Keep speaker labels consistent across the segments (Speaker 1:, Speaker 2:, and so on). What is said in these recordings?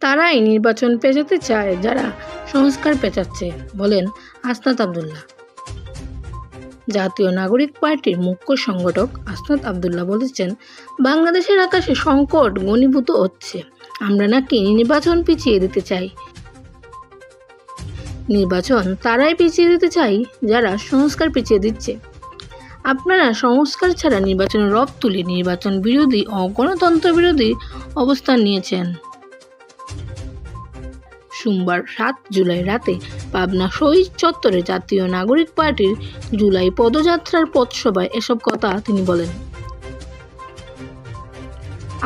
Speaker 1: তারাই নির্বাচন পেঁচাতে চায় যারা সংস্কার পেঁচাচ্ছে, বলেন আসনাদ আবদুল্লাহ। জাতীয় নাগরিক পার্টির মুখ্য সংগঠক আসনাদ আবদুল্লাহ বলেছেন, বাংলাদেশের আকাশে সংকট ঘনীভূত হচ্ছে, আমরা নাকি নির্বাচন পিছিয়ে দিতে চাই। নির্বাচন তারাই পিছিয়ে দিতে চাই যারা সংস্কার পিছিয়ে দিচ্ছে। আপনারা সংস্কার ছাড়া নির্বাচনের রব তুলে নির্বাচন বিরোধী ও গণতন্ত্র বিরোধী অবস্থান নিয়েছেন। সোমবার 7 জুলাই রাতে পাবনা শহীদ চত্বরে জাতীয় নাগরিক পার্টির জুলাই পদযাত্রার পথসভায় এসব কথা তিনি বলেন।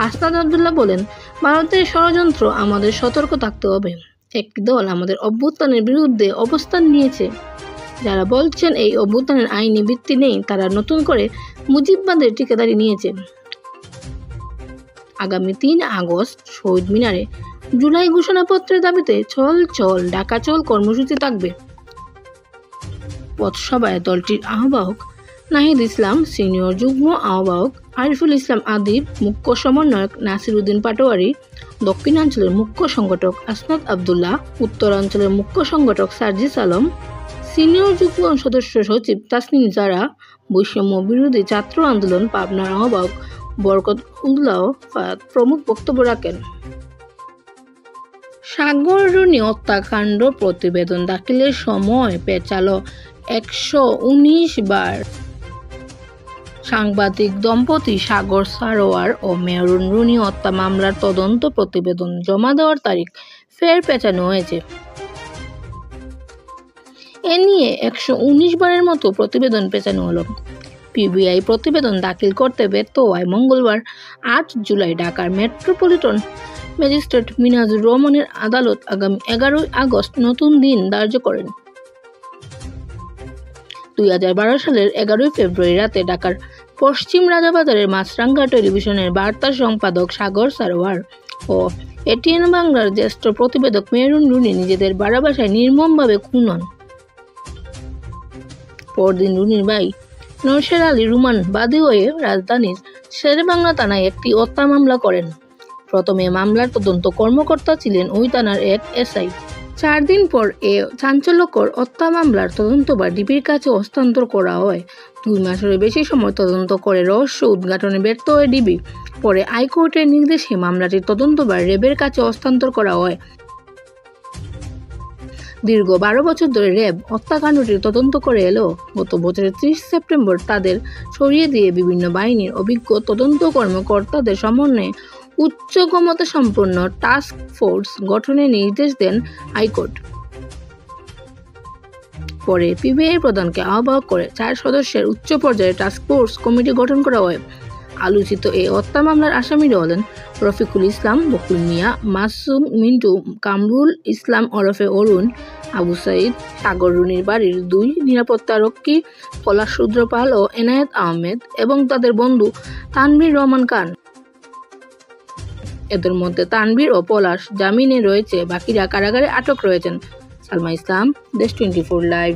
Speaker 1: আসনাদ আবদুল্লাহ বলেন, ভারতের ষড়যন্ত্র, আমাদের সতর্ক থাকতে হবে। একটি দল আমাদের অভ্যুত্থানের বিরুদ্ধে অবস্থান নিয়েছে। যারা বলছেন এই অভ্যুত্থানের আইনি ভিত্তি নেই, তারা নতুন করে মুজিববাদের ঠিকাদারি নিয়েছে। আগামী 3 আগস্ট শহীদ মিনারে জুলাই ঘোষণাপত্রের দাবিতে চল চল ঢাকা চল কর্মসূচি থাকবে। পথসভায় দলটির আহ্বায়ক নাহিদ ইসলাম, সিনিয়র যুগ্ম আহ্বায়ক আরিফুল ইসলাম আদিব, মুখ্য সমন্বয়ক নাসির উদ্দিন পাটোয়ারি, দক্ষিণাঞ্চলের মুখ্য সংগঠক আসনাদ আবদুল্লাহ, উত্তরাঞ্চলের মুখ্য সংগঠক সার্জিস আলম, সিনিয়র যুগ্ম সদস্য সচিব তাসনিম জারা, বৈষম্য বিরোধী ছাত্র আন্দোলন পাবনার আহ্বায়ক বরকত উল্লাহ ফায়াত প্রমুখ বক্তব্য রাখেন। সাগর রুনি হত্যাকাণ্ড প্রতিবেদন দাখিলের সময় পেঁচালো 119 বার। সাংবাদিক দম্পতি সাগর সারোয়ার ও মেহরুন রুনি হত্যা মামলার তদন্ত প্রতিবেদন জমা দেওয়ার তারিখ ফের পেঁচানো হয়েছে। এ নিয়ে 119 বারের মতো প্রতিবেদন পেঁচানো হলো। পিবিআই প্রতিবেদন দাখিল করতে ব্যর্থ হওয়ায় মঙ্গলবার 8 জুলাই ঢাকার মেট্রোপলিটন ম্যাজিস্ট্রেট মিনাজুর রহমানের আদালত আগামী 11 আগস্ট নতুন দিন ধার্য করেন। 2012 সালের 11 ফেব্রুয়ারি রাতে ঢাকার পশ্চিম রাজাবাজারের মাছরাঙ্গা টেলিভিশনের বার্তা সম্পাদক সাগর সারোয়ার ও এটিএন বাংলার জ্যেষ্ঠ প্রতিবেদক মেহরুন রুনি নিজেদের বাড়া বাসায় নির্মমভাবে খুন হন। পরদিন রুনির ভাই নরশের আলী রুমান বাদী হয়ে রাজধানীর শেরেবাংলা থানায় একটি হত্যা মামলা করেন। প্রথমে মামলার তদন্ত কর্মকর্তা ছিলেন ওই থানার এক এসআই। 4 দিন পর এ চাঞ্চল্যকর হত্যা মামলার তদন্তভার ডিবির কাছে হস্তান্তর করা হয়। 2 মাসেরও বেশি সময় তদন্ত করে রহস্য উদ্ঘাটনে ব্যর্থ হয় ডিবি। পরে হাইকোর্টের নির্দেশে মামলাটির তদন্তভার র্যাবের কাছে হস্তান্তর করা হয়। দীর্ঘ 12 বছর ধরে র্যাব হত্যাকাণ্ডটির তদন্ত করে এলেও গত বছরের 30 সেপ্টেম্বর তাদের সরিয়ে দিয়ে বিভিন্ন বাহিনীর অভিজ্ঞ তদন্ত কর্মকর্তাদের সমন্বয়ে উচ্চ ক্ষমতা সম্পন্ন টাস্ক ফোর্স গঠনের নির্দেশ দেন হাইকোর্ট। পরে পিবিআই প্রধানকে আহ্বায়ক করে 4 সদস্যের উচ্চ পর্যায়ের টাস্ক ফোর্স কমিটি গঠন করা হয়। আলোচিত এই হত্যা মামলার আসামিরা হলেন রফিকুল ইসলাম, বকুল মিয়া, মাসুম মিন্টু, কামরুল ইসলাম ওরফে অরুণ, আবু সাইদ, সাগর রুনির বাড়ির 2 নিরাপত্তারক্ষী পলাশ রুদ্র পাল ও এনায়েত আহমেদ এবং তাদের বন্ধু তানভীর রহমান খান। এদের মধ্যে তানভীর ও পলাশ জামিনে রয়েছে, বাকিরা কারাগারে আটক রয়েছেন। সালমা ইসলাম, দেশ 24 লাইভ।